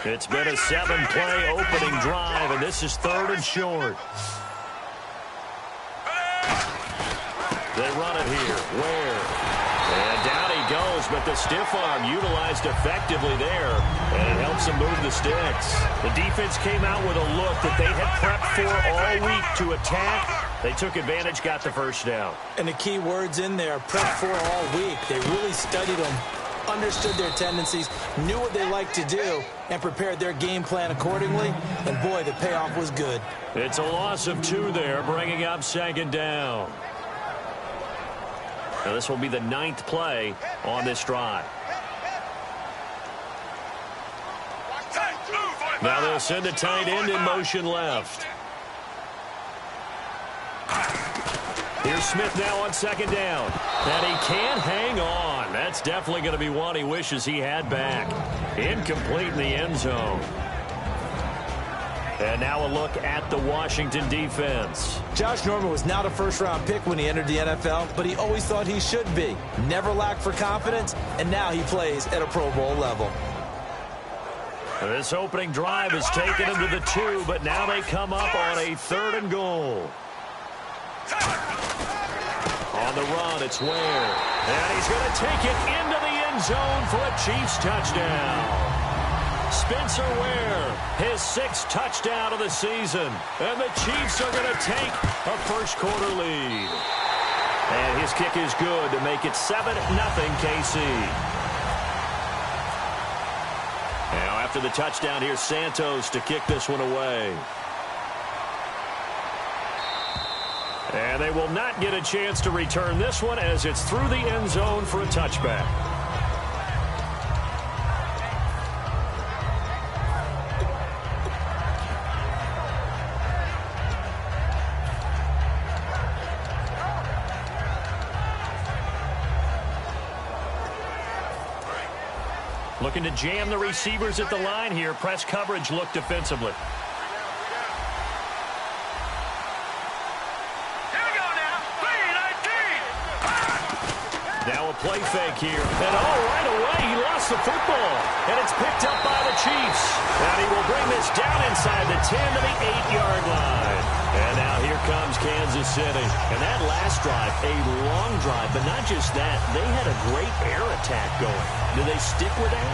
It's been a 7-play opening drive, and this is 3rd and short. They run it here. Ware. And down he goes, but the stiff arm utilized effectively there, and it helps him move the sticks. The defense came out with a look that they had prepped for all week to attack. They took advantage, got the first down. And the key words in there, prepped for all week. They really studied them, understood their tendencies, knew what they liked to do, and prepared their game plan accordingly. And, boy, the payoff was good. It's a loss of 2 there, bringing up 2nd down. Now this will be the 9th play on this drive. Now they'll send a tight end in motion left. Here's Smith now on 2nd down. And he can't hang on. That's definitely going to be one he wishes he had back. Incomplete in the end zone. And now a look at the Washington defense. Josh Norman was not a first-round pick when he entered the NFL, but he always thought he should be. Never lacked for confidence, and now he plays at a Pro Bowl level. This opening drive has taken him to the 2, but now they come up on a 3rd and goal. On the run, it's Ware. And he's going to take it into the end zone for a Chiefs touchdown. Spencer Ware, his 6th touchdown of the season. And the Chiefs are going to take a first-quarter lead. And his kick is good to make it 7-0 KC. Now after the touchdown, here's Santos to kick this one away. And they will not get a chance to return this one as it's through the end zone for a touchback. Looking to jam the receivers at the line here. Press coverage look defensively. Now a play fake here. And right away he lost the football. And it's picked up by the Chiefs. And he will bring this down inside the 10 to the 8-yard line. And now here comes Kansas City. And that last drive, a long drive, but not just that. They had a great air attack going. Do they stick with that?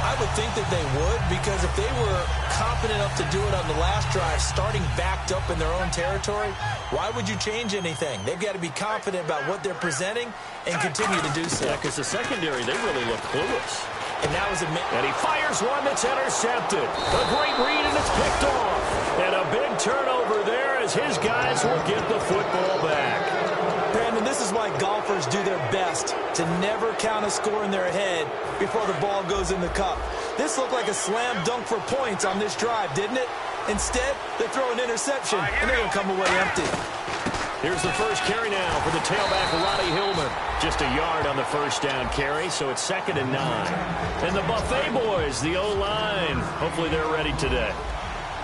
I would think that they would, because if they were confident enough to do it on the last drive, starting backed up in their own territory, why would you change anything? They've got to be confident about what they're presenting and continue to do so. Yeah, because the secondary, they really look clueless. And that was and he fires one that's intercepted. A great read, and it's picked off. And a big turnover there as his guys will get the football back. Brandon, this is why golfers do their best to never count a score in their head before the ball goes in the cup. This looked like a slam dunk for points on this drive, didn't it? Instead, they throw an interception, and they're going to come away empty. Here's the first carry now for the tailback, Roddy Hillman. Just a yard on the first down carry, so it's 2nd and 9. And the Buffet boys, the O-line, hopefully they're ready today.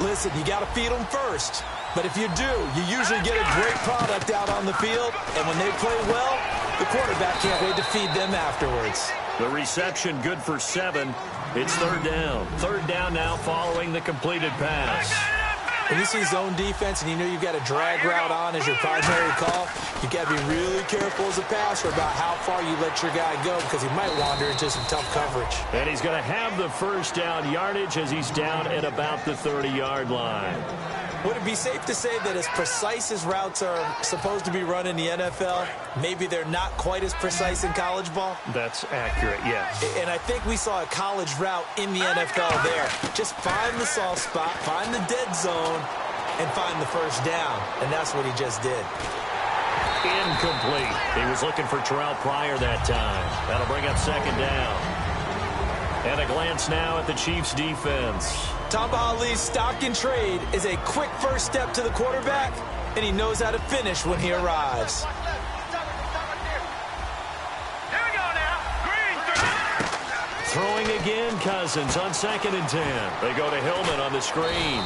Listen, you got to feed them first. But if you do, you usually get a great product out on the field. And when they play well, the quarterback can't wait to feed them afterwards. The reception good for 7. It's 3rd down. 3rd down now following the completed pass. When you see zone defense and you know you've got a drag route on as your primary call, you got to be really careful as a passer about how far you let your guy go, because he might wander into some tough coverage. And he's going to have the first down yardage as he's down at about the 30-yard line. Would it be safe to say that as precise as routes are supposed to be run in the NFL, maybe they're not quite as precise in college ball? That's accurate, yes. And I think we saw a college route in the NFL there. Just find the soft spot, find the dead zone, and find the first down. And that's what he just did. Incomplete. He was looking for Terrell Pryor that time. That'll bring up 2nd down. And a glance now at the Chiefs' defense. Tamba Hali's stock in trade is a quick first step to the quarterback, and he knows how to finish when he arrives. Throwing again, Cousins on 2nd and 10. They go to Hillman on the screen.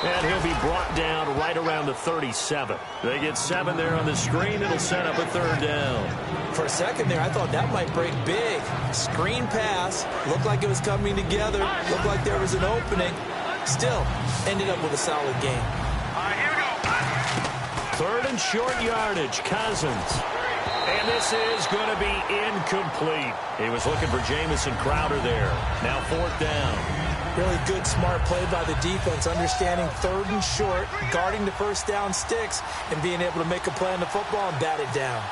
And he'll be brought down right around the 37. They get 7 there on the screen. It'll set up a 3rd down. For a second there, I thought that might break big. Screen pass. Looked like it was coming together. Looked like there was an opening. Still, ended up with a solid game. All right, here we go. 3rd and short yardage. Cousins. And this is going to be incomplete. He was looking for Jamison Crowder there. Now 4th down. Really good, smart play by the defense, understanding 3rd and short, guarding the first down sticks, and being able to make a play on the football and bat it down.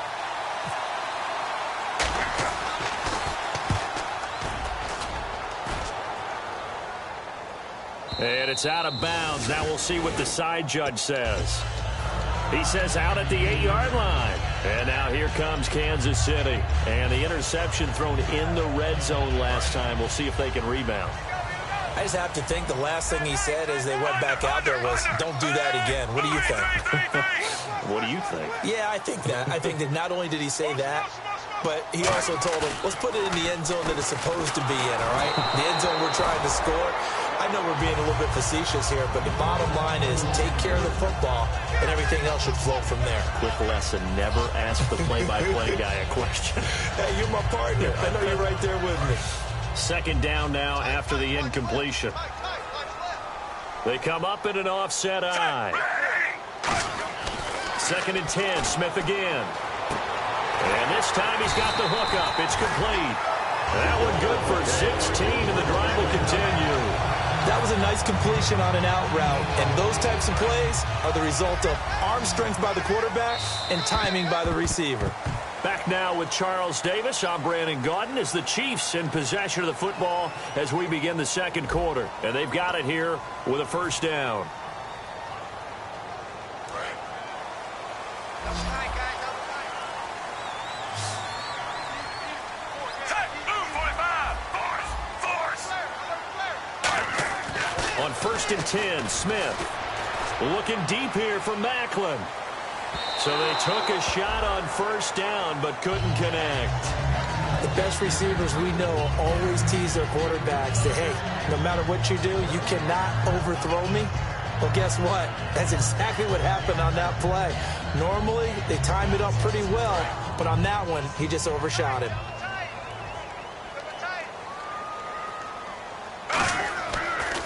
And it's out of bounds. Now we'll see what the side judge says. He says out at the 8-yard line. And now here comes Kansas City. And the interception thrown in the red zone last time. We'll see if they can rebound. I just have to think the last thing he said as they went back out there was, don't do that again. What do you think? What do you think? Yeah, I think that. I think that not only did he say that, but he also told him, let's put it in the end zone that it's supposed to be in, all right? The end zone we're trying to score. I know we're being a little bit facetious here, but the bottom line is take care of the football, and everything else should flow from there. Quick lesson, never ask the play-by-play guy a question. Hey, you're my partner. I know you're right there with me. 2nd down now after the incompletion. They come up in an offset eye. 2nd and 10, Smith again. And this time he's got the hook up. It's complete. That one good for 16, and the drive will continue. That was a nice completion on an out route, and those types of plays are the result of arm strength by the quarterback and timing by the receiver. Back now with Charles Davis. I'm Brandon Gaudin as the Chiefs in possession of the football as we begin the 2nd quarter. And they've got it here with a 1st down. On 1st and 10, Smith looking deep here for Macklin. So they took a shot on 1st down, but couldn't connect. The best receivers we know always tease their quarterbacks that, hey, no matter what you do, you cannot overthrow me. Well, guess what? That's exactly what happened on that play. Normally, they time it up pretty well, but on that one, he just overshot him.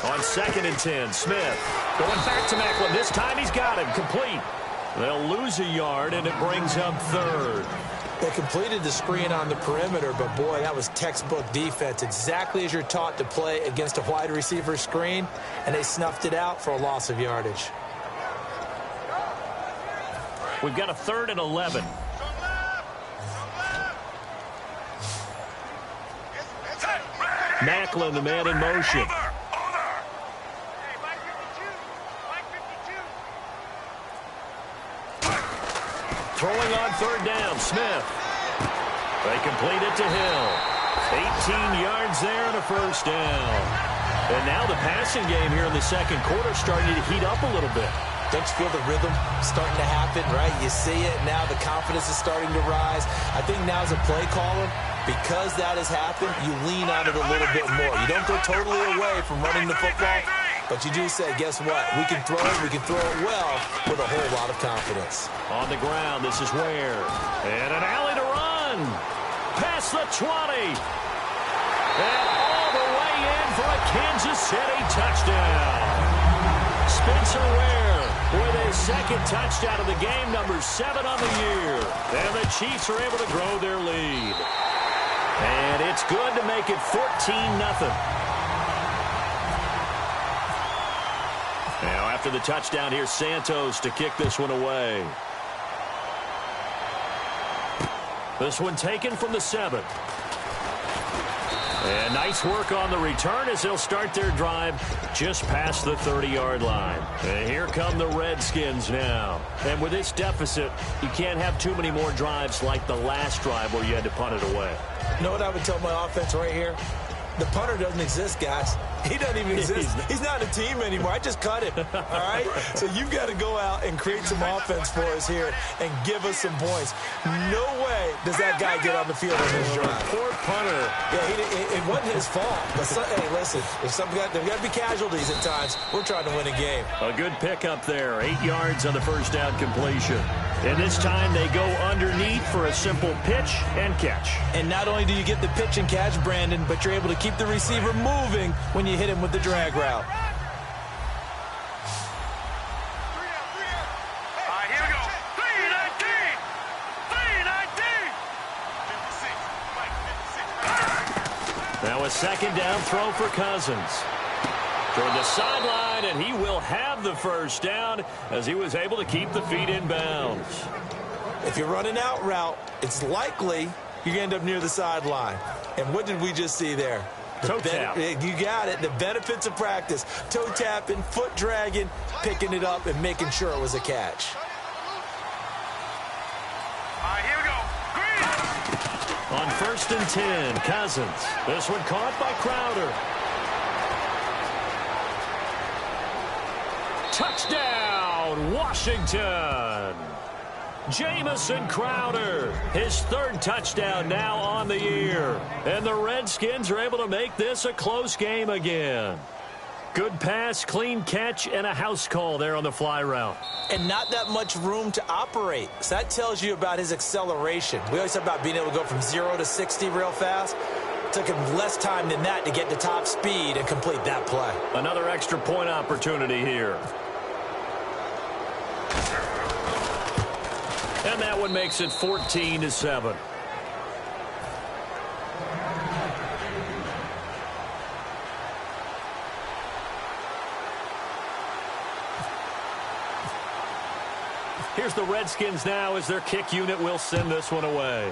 On 2nd and 10, Smith going back to Macklin. This time he's got him complete. They'll lose a yard, and it brings up 3rd. They completed the screen on the perimeter, but, boy, that was textbook defense. Exactly as you're taught to play against a wide receiver screen, and they snuffed it out for a loss of yardage. We've got a 3rd and 11. Macklin, the man in motion. Throwing on 3rd down, Smith. They complete it to Hill. 18 yards there and a 1st down. And now the passing game here in the 2nd quarter starting to heat up a little bit. Don't you feel the rhythm starting to happen, right? You see it now. The confidence is starting to rise. I think now as a play caller, because that has happened, you lean on it a little bit more. You don't go totally away from running the football, but you do say, guess what? We can throw it well with a whole lot of confidence. On the ground, this is Ware. And an alley to run. Past the 20. And all the way in for a Kansas City touchdown. Spencer Ware with his 2nd touchdown of the game, number 7 on the year. And the Chiefs are able to grow their lead. And it's good to make it 14-0. Now, after the touchdown, here's Santos to kick this one away. This one taken from the 7. And nice work on the return as they'll start their drive just past the 30-yard line. And here come the Redskins now. And with this deficit, you can't have too many more drives like the last drive where you had to punt it away. You know what I would tell my offense right here? The punter doesn't exist, guys. He doesn't even exist. He's not a team anymore. I just cut him, all right? So you've got to go out and create some offense for us here and give us some points. No way does that guy get on the field on this drive. Poor punter. Yeah, it wasn't his fault. But hey, listen, there's got to be casualties at times. We're trying to win a game. A good pickup there. 8 yards on the first down completion. And this time they go underneath for a simple pitch and catch. And not only do you get the pitch and catch, Brandon, but you're able to keep the receiver moving when you hit him with the drag route. Here we go. 3-19. Now a second down throw for Cousins. Toward the sideline, and he will have the first down as he was able to keep the feet in bounds. If you're running out route, it's likely you're going to end up near the sideline. And what did we just see there? Toe tap. You got it. The benefits of practice. Toe tapping, foot dragging, picking it up, and making sure it was a catch. Here we go. On 1st and 10, Cousins. This one caught by Crowder. Touchdown, Washington. Jamison Crowder, his 3rd touchdown now on the year. And the Redskins are able to make this a close game again. Good pass, clean catch, and a house call there on the fly route. And not that much room to operate. So that tells you about his acceleration. We always talk about being able to go from 0 to 60 real fast. It took him less time than that to get to top speed and complete that play. Another extra point opportunity here. And that one makes it 14-7. Here's the Redskins now as their kick unit will send this one away.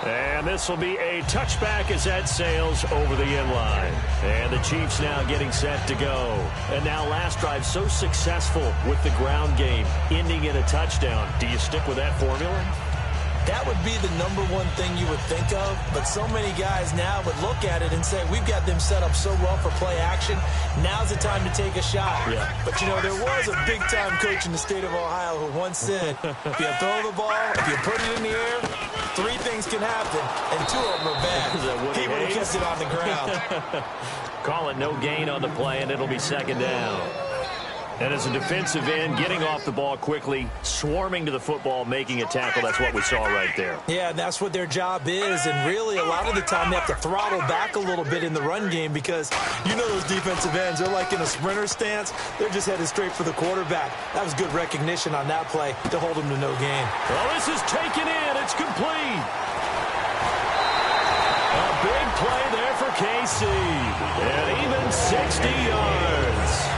And this will be a touchback as that sails over the end line. And the Chiefs now getting set to go. And now last drive so successful with the ground game, ending in a touchdown. Do you stick with that formula? That would be the #1 thing you would think of, but so many guys now would look at it and say, we've got them set up so well for play action, now's the time to take a shot. Yeah. But, you know, there was a big-time coach in the state of Ohio who once said, if you throw the ball, if you put it in the air, 3 things can happen, and 2 of them are bad. He would have kept it on the ground. Call it no gain on the play, and it'll be 2nd down. And as a defensive end, getting off the ball quickly, swarming to the football, making a tackle, that's what we saw right there. Yeah, and that's what their job is. And really, a lot of the time, they have to throttle back a little bit in the run game because you know those defensive ends, they're like in a sprinter stance. They're just headed straight for the quarterback. That was good recognition on that play to hold them to no gain. Well, this is taken in. It's complete. A big play there for KC. And even 60 yards.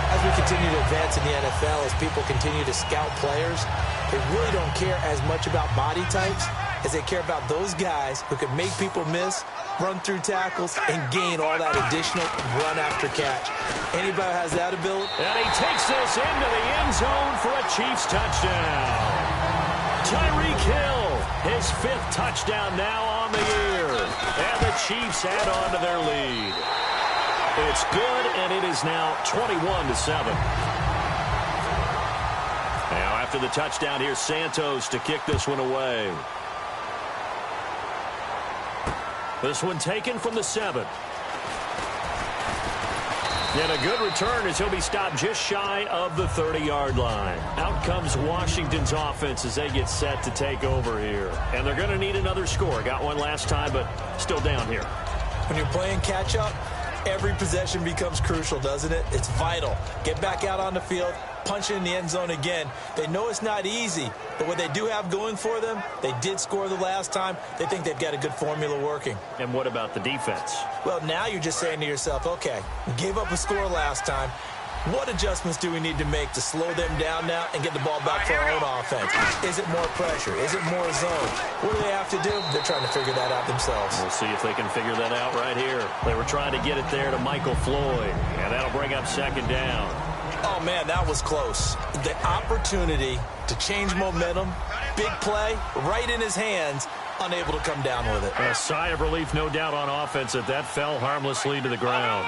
As we continue to advance in the NFL, as people continue to scout players, they really don't care as much about body types as they care about those guys who can make people miss, run through tackles, and gain all that additional run after catch. Anybody who has that ability? And he takes this into the end zone for a Chiefs touchdown. Tyreek Hill, his 5th touchdown now on the year. And the Chiefs add on to their lead. It's good, and it is now 21-7. Now, after the touchdown, here's Santos to kick this one away. This one taken from the 7. And a good return as he'll be stopped just shy of the 30-yard line. Out comes Washington's offense as they get set to take over here. And they're going to need another score. Got one last time, but still down here. When you're playing catch-up, every possession becomes crucial, doesn't it? It's vital. Get back out on the field, punch it in the end zone again. They know it's not easy, but what they do have going for them, they did score the last time. They think they've got a good formula working. And what about the defense? Well, now you're just saying to yourself, okay, we gave up a score last time. What adjustments do we need to make to slow them down now and get the ball back for our own offense? Is it more pressure? Is it more zone? What do they have to do? They're trying to figure that out themselves. We'll see if they can figure that out right here. They were trying to get it there to Michael Floyd, and that'll bring up 2nd down. Oh, man, that was close. The opportunity to change momentum, big play, right in his hands, unable to come down with it. A sigh of relief, no doubt, on offense that fell harmlessly to the ground.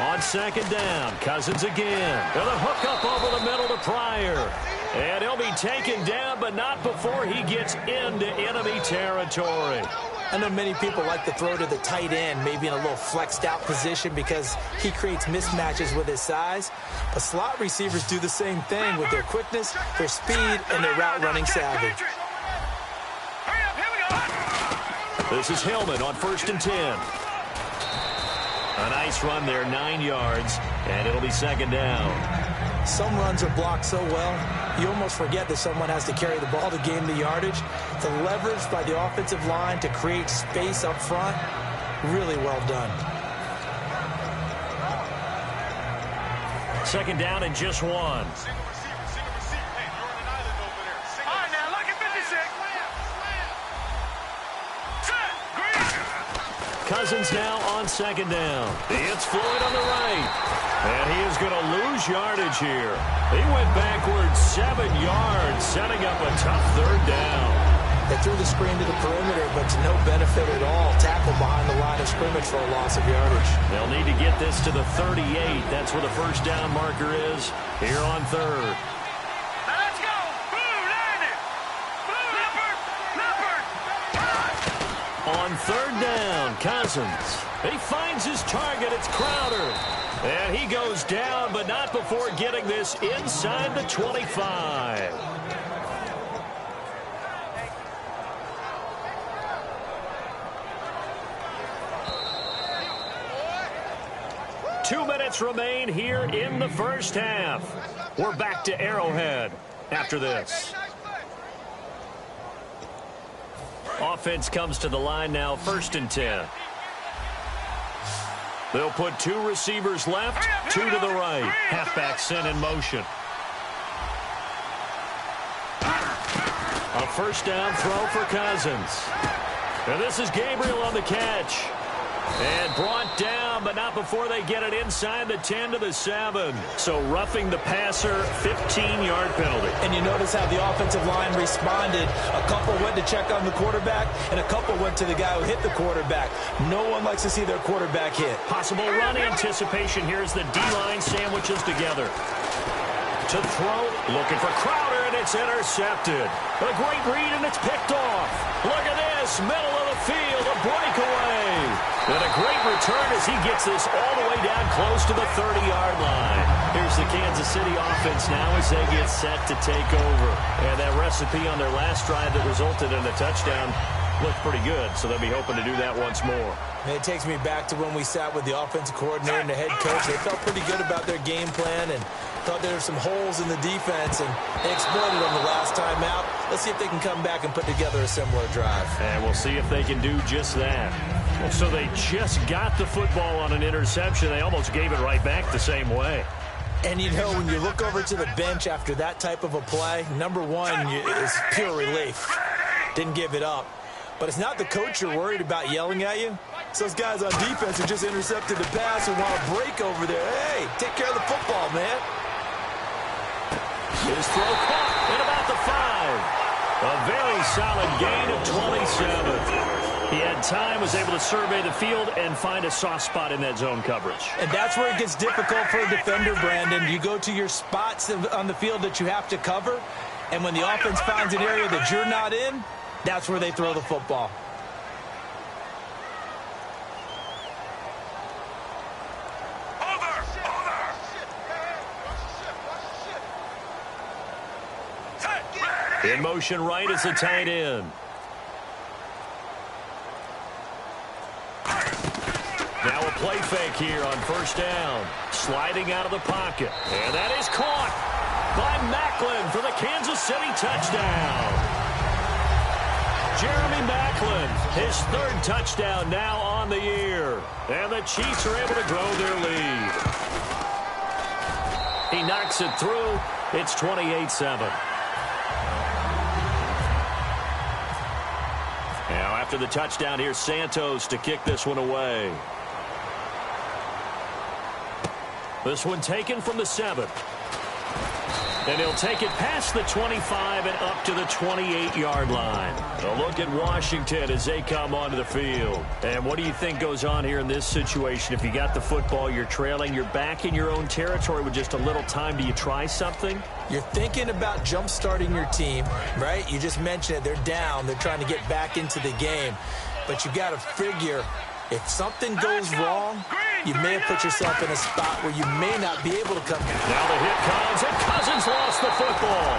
On second down, Cousins again. And a hook up over the middle to Pryor. And he'll be taken down, but not before he gets into enemy territory. I know many people like to throw to the tight end, maybe in a little flexed out position because he creates mismatches with his size. But slot receivers do the same thing with their quickness, their speed, and their route running savvy. This is Hillman on 1st and 10. A nice run there, 9 yards, and it'll be second down. Some runs are blocked so well, you almost forget that someone has to carry the ball to gain the yardage. The leverage by the offensive line to create space up front, really well done. Second down and just one. Cousins now on second down. It's Floyd on the right. And he is going to lose yardage here. He went backwards 7 yards, setting up a tough third down. They threw the screen to the perimeter, but to no benefit at all. Tackle behind the line of scrimmage for a loss of yardage. They'll need to get this to the 38. That's where the first down marker is here on third. On third down, Cousins. He finds his target. It's Crowder. And he goes down, but not before getting this inside the 25. Two minutes remain here in the first half. We're back to Arrowhead after this. Offense comes to the line now, 1st and 10. They'll put 2 receivers left, 2 to the right. Halfback sent in motion. A first down throw for Cousins. And this is Gabriel on the catch. And brought down, but not before they get it inside the 10 to the 7. So roughing the passer, 15-yard penalty. And you notice how the offensive line responded. A couple went to check on the quarterback, and a couple went to the guy who hit the quarterback. No one likes to see their quarterback hit. Possible run anticipation. Here's the D-line sandwiches together. To throw, looking for Crowder, and it's intercepted. A great read, and it's picked off. Look at this, middle of the field, a breakaway. And a great return as he gets this all the way down close to the 30-yard line. Here's the Kansas City offense now as they get set to take over. And that recipe on their last drive that resulted in a touchdown looked pretty good, so they'll be hoping to do that once more. It takes me back to when we sat with the offensive coordinator and the head coach. They felt pretty good about their game plan and thought there were some holes in the defense, and they exploited them the last time out. Let's see if they can come back and put together a similar drive. And we'll see if they can do just that. So they just got the football on an interception. They almost gave it right back the same way. And, you know, when you look over to the bench after that type of a play, number one is pure relief. Didn't give it up. But it's not the coach you're worried about yelling at you. It's those guys on defense who just intercepted the pass and want to break over there. Hey, take care of the football, man. His throw caught at about the 5. A very solid gain of 27. He had time, was able to survey the field and find a soft spot in that zone coverage. And that's where it gets difficult for a defender, Brandon. You go to your spots on the field that you have to cover, and when the offense finds an area that you're not in, that's where they throw the football. In motion right is the tight end. Now a play fake here on first down. Sliding out of the pocket. And that is caught by Macklin for the Kansas City touchdown. Jeremy Macklin, his 3rd touchdown now on the year. And the Chiefs are able to grow their lead. He knocks it through. It's 28-7. Now after the touchdown, here's Santos to kick this one away. This one taken from the 7. And he'll take it past the 25 and up to the 28-yard line. A look at Washington as they come onto the field. And what do you think goes on here in this situation? If you got the football, you're trailing, you're back in your own territory with just a little time. Do you try something? You're thinking about jump-starting your team, right? You just mentioned it. They're down. They're trying to get back into the game. But you got to figure if something goes wrong, you may have put yourself in a spot where you may not be able to come back. Now the hit comes, and Cousins lost the football.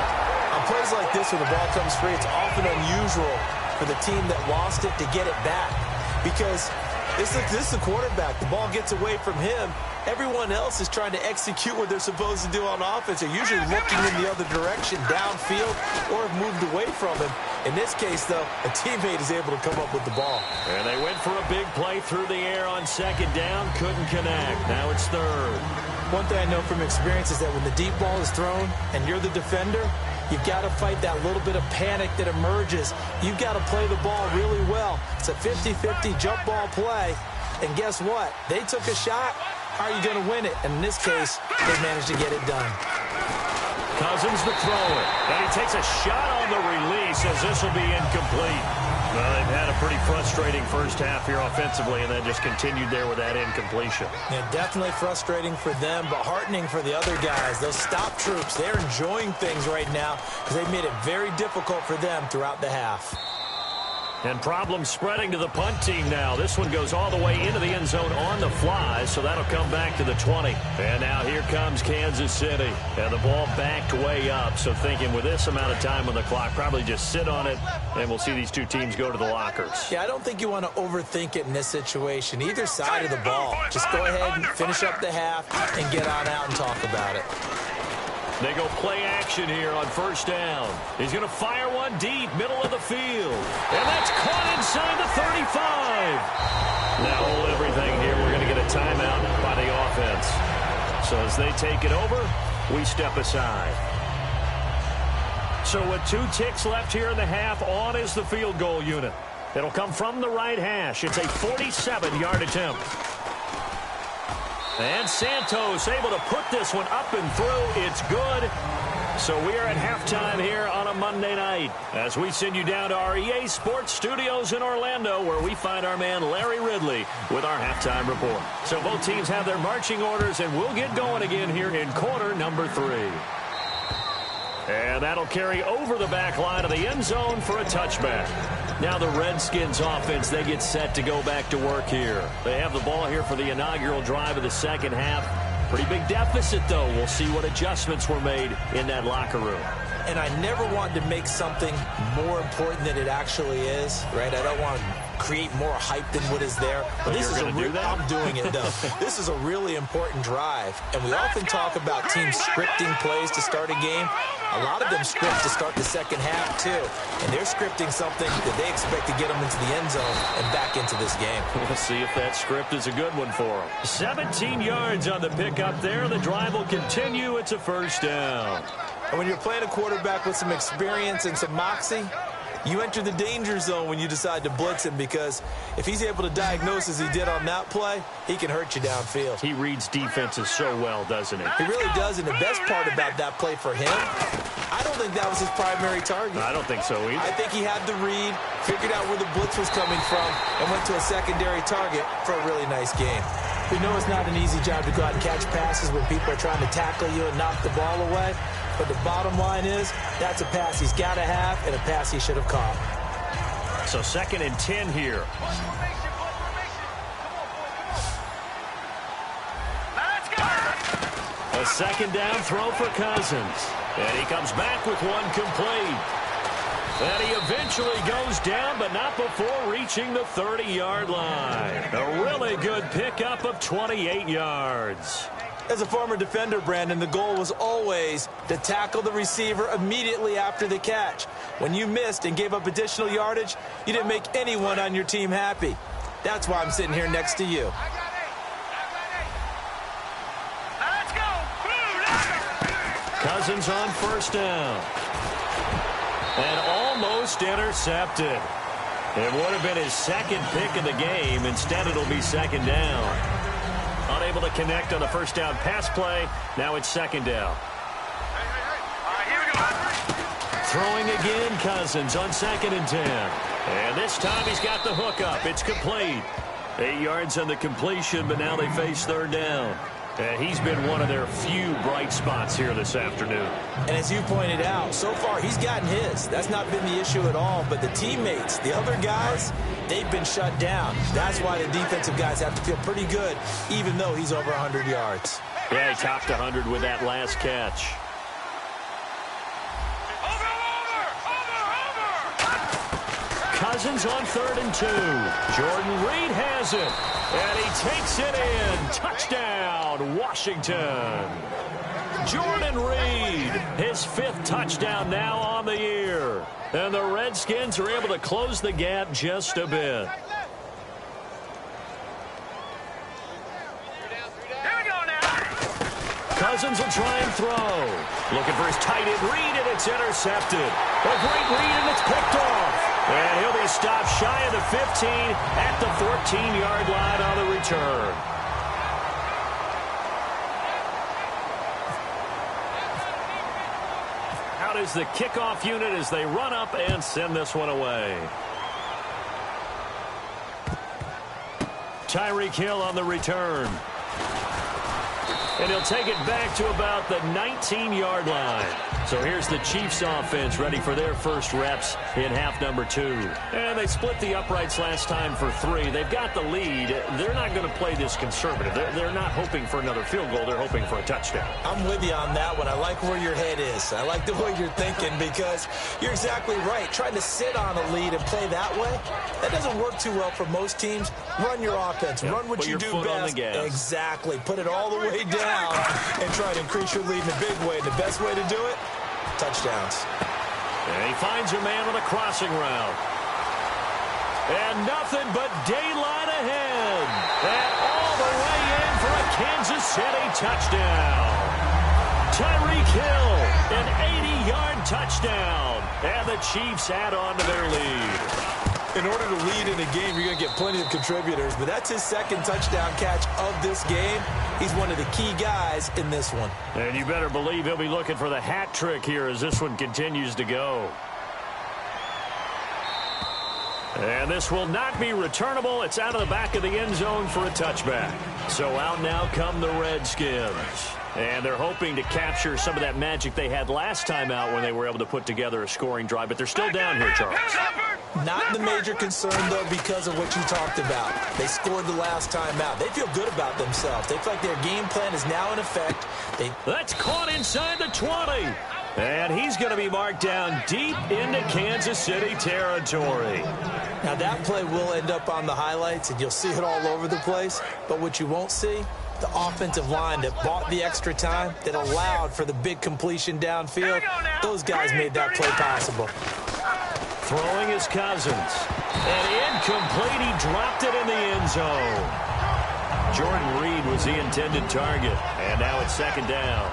On plays like this where the ball comes free, it's often unusual for the team that lost it to get it back. Because this is the quarterback. The ball gets away from him. Everyone else is trying to execute what they're supposed to do on offense. They're usually looking in the other direction, downfield, or have moved away from him. In this case, though, a teammate is able to come up with the ball. And they went for a big play through the air on second down. Couldn't connect. Now it's third. One thing I know from experience is that when the deep ball is thrown and you're the defender, you've got to fight that little bit of panic that emerges. You've got to play the ball really well. It's a 50-50 jump ball play. And guess what? They took a shot. How are you going to win it? And in this case, they managed to get it done. Cousins to throw it. And he takes a shot on the release as this will be incomplete. Well, they've had a pretty frustrating first half here offensively, and then just continued there with that incompletion. Yeah, definitely frustrating for them, but heartening for the other guys. Those stop troops, they're enjoying things right now because they've made it very difficult for them throughout the half. And problems spreading to the punt team now. This one goes all the way into the end zone on the fly, so that'll come back to the 20. And now here comes Kansas City. And the ball backed way up, so thinking with this amount of time on the clock, probably just sit on it, and we'll see these two teams go to the lockers. Yeah, I don't think you want to overthink it in this situation. Either side of the ball. Just go ahead and finish up the half and get on out and talk about it. They go play action here on first down. He's going to fire one deep, middle of the field. And that's caught inside the 35. Now hold everything here. We're going to get a timeout by the offense. So as they take it over, we step aside. So with 2 ticks left here in the half, on is the field goal unit. It'll come from the right hash. It's a 47-yard attempt. And Santos able to put this one up and through. It's good. So we are at halftime here on a Monday night as we send you down to our EA Sports Studios in Orlando, where we find our man Larry Ridley with our halftime report. So both teams have their marching orders, and we'll get going again here in quarter number 3. And that'll carry over the back line of the end zone for a touchback. Now the Redskins offense, they get set to go back to work here. They have the ball here for the inaugural drive of the second half. Pretty big deficit, though. We'll see what adjustments were made in that locker room. And I never want to make something more important than it actually is, right? I don't want to create more hype than what is there. But this is I'm doing it, though. This is a really important drive. And we often talk about teams scripting plays to start a game. A lot of them script to start the second half, too. And they're scripting something that they expect to get them into the end zone and back into this game. We'll see if that script is a good one for them. 17 yards on the pickup there. The drive will continue. It's a first down. And when you're playing a quarterback with some experience and some moxie, you enter the danger zone when you decide to blitz him, because if he's able to diagnose as he did on that play, he can hurt you downfield. He reads defenses so well, doesn't he? He really does, and the best part about that play for him, I don't think that was his primary target. I don't think so either. I think he had the read, figured out where the blitz was coming from, and went to a secondary target for a really nice game. We know it's not an easy job to go out and catch passes when people are trying to tackle you and knock the ball away. But the bottom line is, that's a pass he's got to have and a pass he should have caught. So 2nd and 10 here. A second down throw for Cousins. And he comes back with one complete. And he eventually goes down, but not before reaching the 30-yard line. A really good pickup of 28 yards. As a former defender, Brandon, the goal was always to tackle the receiver immediately after the catch. When you missed and gave up additional yardage, you didn't make anyone on your team happy. That's why I'm sitting here next to you. Cousins on first down. And almost intercepted. It would have been his second pick of the game. Instead, it'll be second down. Unable to connect on the first down pass play. Now it's second down. Throwing again, Cousins on 2nd and 10. And this time he's got the hook up. It's complete. 8 yards on the completion, but now they face 3rd down. And he's been one of their few bright spots here this afternoon. And as you pointed out, so far he's gotten his. That's not been the issue at all. But the teammates, the other guys, they've been shut down. That's why the defensive guys have to feel pretty good, even though he's over 100 yards. Yeah, he topped 100 with that last catch. Cousins on 3rd and 2. Jordan Reed has it. And he takes it in. Touchdown, Washington. Jordan Reed, his 5th touchdown now on the year. And the Redskins are able to close the gap just a bit. Cousins will try and throw. Looking for his tight end Reed, and it's intercepted. A great read, and it's picked off. And he'll be stopped shy of the 15 at the 14-yard line on the return. Out is the kickoff unit as they run up and send this one away. Tyreek Hill on the return. And he'll take it back to about the 19-yard line. So here's the Chiefs offense ready for their first reps in half number 2. And they split the uprights last time for 3. They've got the lead. They're not going to play this conservative. They're not hoping for another field goal. They're hoping for a touchdown. I'm with you on that one. I like where your head is. I like the way you're thinking because you're exactly right. Trying to sit on a lead and play that way, that doesn't work too well for most teams. Run your offense. Yep. Run what Put you your do foot best. on the gas. Exactly. Put it all the way down and try to increase your lead in a big way. And the best way to do it, touchdowns. And he finds a man with a crossing route. And nothing but daylight ahead. And all the way in for a Kansas City touchdown. Tyreek Hill, an 80-yard touchdown. And the Chiefs add on to their lead. In order to lead in a game, you're going to get plenty of contributors, but that's his 2nd touchdown catch of this game. He's one of the key guys in this one. And you better believe he'll be looking for the hat trick here as this one continues to go. And this will not be returnable. It's out of the back of the end zone for a touchback. So out now come the Redskins. And they're hoping to capture some of that magic they had last time out when they were able to put together a scoring drive. But they're still down here, Charles. Not the major concern, though, because of what you talked about. They scored the last time out. They feel good about themselves. They feel like their game plan is now in effect. That's caught inside the 20. And he's going to be marked down deep into Kansas City territory. Now, that play will end up on the highlights, and you'll see it all over the place. But what you won't see, the offensive line that bought the extra time, that allowed for the big completion downfield, those guys made that play possible. Throwing his Cousins. And incomplete. He dropped it in the end zone. Jordan Reed was the intended target. And now it's 2nd down.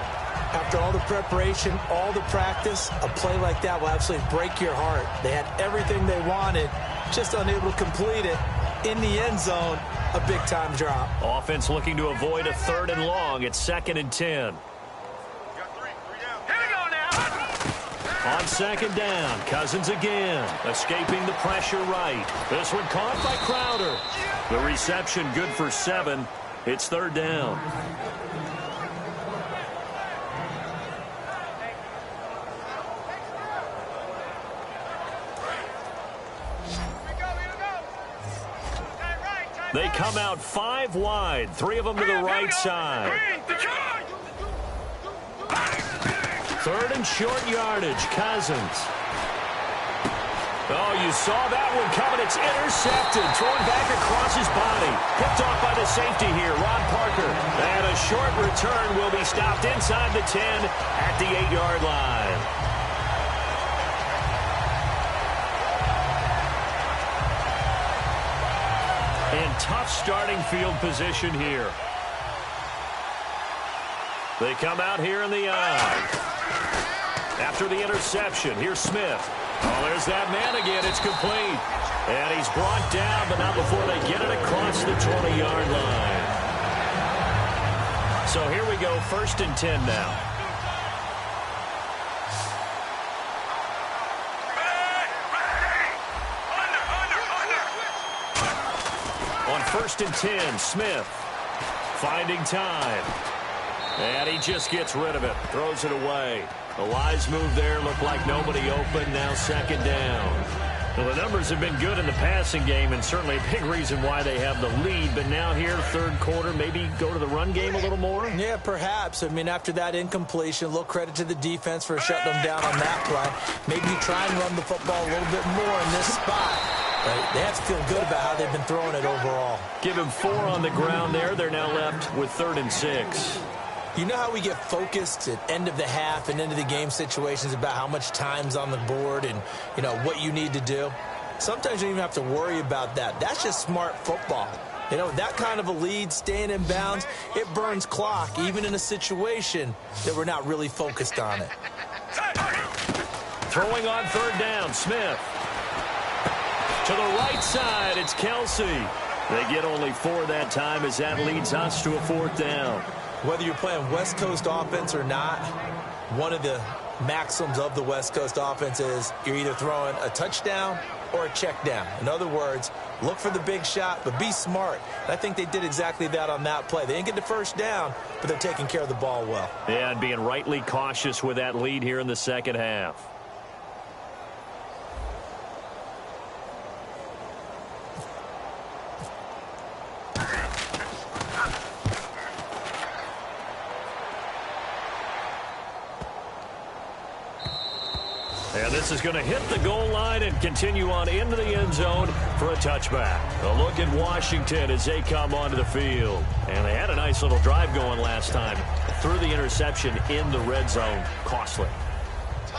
After all the preparation, all the practice, a play like that will absolutely break your heart. They had everything they wanted, just unable to complete it. In the end zone, a big-time drop. Offense looking to avoid a 3rd and long. It's 2nd and 10. On 2nd down, Cousins again, escaping the pressure right. This one caught by Crowder. The reception good for 7. It's 3rd down. They come out 5 wide, 3 of them to the right side. 3rd and short yardage, Cousins. Oh, you saw that one coming. It's intercepted. Thrown back across his body. Picked off by the safety here, Ron Parker. And a short return will be stopped inside the 10 at the 8-yard line. And tough starting field position here. They come out here in the eye. After the interception, here's Smith. Oh, there's that man again. It's complete. And he's brought down, but not before they get it across the 20-yard line. So here we go, 1st and 10 now. first and 10. Smith finding time. And he just gets rid of it. Throws it away. The wise move there. Looked like nobody open. Now second down. Well, the numbers have been good in the passing game, and certainly a big reason why they have the lead. But now here, third quarter, maybe go to the run game a little more? Yeah, perhaps. I mean, after that incompletion, a little credit to the defense for shutting them down on that play. Maybe you try and run the football a little bit more in this spot. But they have to feel good about how they've been throwing it overall. Give him 4 on the ground there. They're now left with 3rd and 6. You know how we get focused at end of the half and end of the game situations about how much time's on the board and, you know, what you need to do? Sometimes you don't even have to worry about that. That's just smart football. You know, that kind of a lead, staying in bounds, it burns clock, even in a situation that we're not really focused on it. Throwing on 3rd down, Smith. To the right side, it's Kelsey. They get only 4 that time as that leads us to a 4th down. Whether you're playing West Coast offense or not, one of the maxims of the West Coast offense is you're either throwing a touchdown or a check down. In other words, look for the big shot, but be smart. I think they did exactly that on that play. They didn't get the first down, but they're taking care of the ball well. Yeah, and being rightly cautious with that lead here in the second half. And this is going to hit the goal line and continue on into the end zone for a touchback. A look at Washington as they come onto the field. And they had a nice little drive going last time. Threw the interception in the red zone. Costly.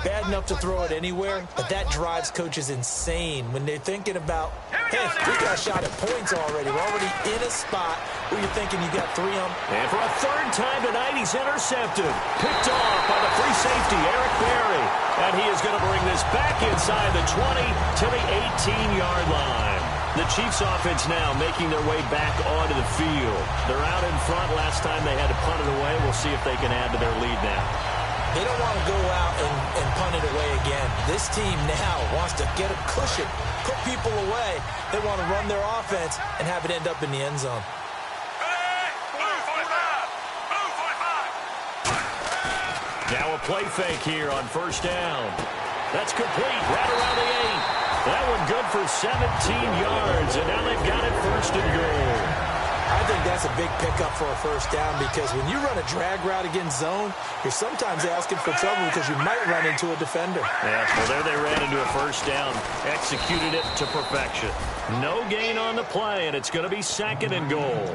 Bad enough to throw it anywhere, but that drives coaches insane when they're thinking about, hey, we got a shot at points already. We're already in a spot where you're thinking you got 3 on. And for a 3rd time tonight, he's intercepted. Picked off by the free safety, Eric Berry. And he is going to bring this back inside the 20 to the 18-yard line. The Chiefs offense now making their way back onto the field. They're out in front. Last time they had to punt it away. We'll see if they can add to their lead now. They don't want to go out and punt it away again. This team now wants to get a cushion, put people away. They want to run their offense and have it end up in the end zone. Now a play fake here on 1st down. That's complete right around the 8. That one good for 17 yards, and now they've got it 1st and goal. I think that's a big pickup for a 1st down because when you run a drag route against zone, you're sometimes asking for trouble because you might run into a defender. Yeah, well, there they ran into a 1st down, executed it to perfection. No gain on the play, and it's going to be 2nd and goal.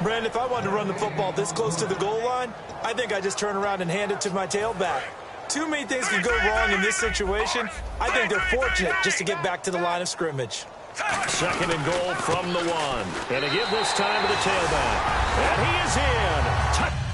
Brandon, if I wanted to run the football this close to the goal line, I think I just turn around and hand it to my tailback. Too many things can go wrong in this situation. I think they're fortunate just to get back to the line of scrimmage. 2nd and goal from the 1. And a give this time to the tailback. And he is in.